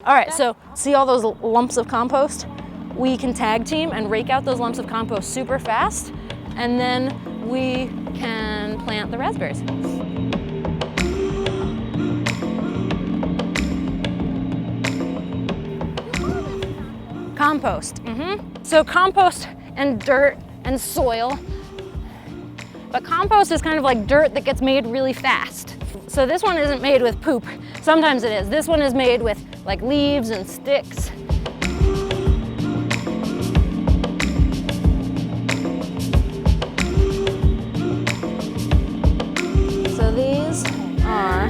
All right, so see all those lumps of compost? We can tag team and rake out those lumps of compost super fast, and then we can plant the raspberries. Compost, So compost and dirt and soil. But compost is kind of like dirt that gets made really fast. So this one isn't made with poop. Sometimes it is. This one is made with like leaves and sticks. So these are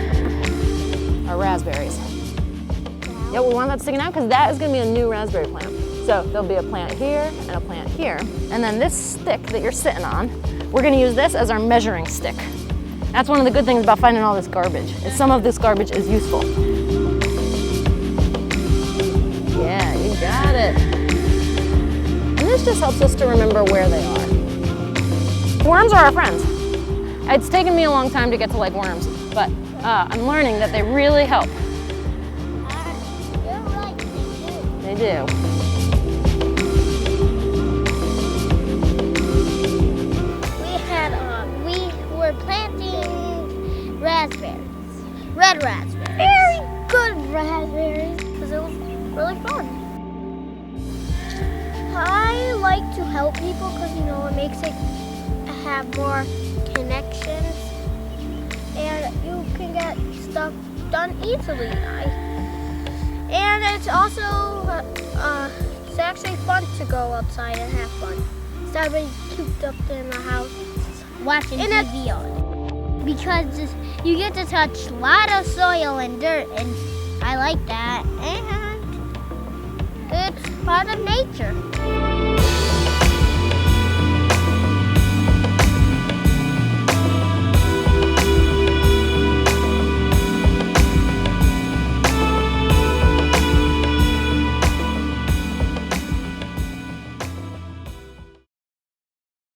our raspberries. Yeah, we want that sticking out because that is going to be a new raspberry plant. So there'll be a plant here and a plant here. And then this stick that you're sitting on, we're going to use this as our measuring stick. That's one of the good things about finding all this garbage, is some of this garbage is useful. Yeah, you got it. And this just helps us to remember where they are. Worms are our friends. It's taken me a long time to get to like worms, but I'm learning that they really help. You're right, They do. We're planting raspberries, red raspberries. Very good raspberries, because it was really fun. I like to help people because, you know, it makes it have more connections and you can get stuff done easily. And it's also, it's actually fun to go outside and have fun instead of being cooped up in the house watching TV all day. Because you get to touch a lot of soil and dirt, and I like that. And it's part of nature.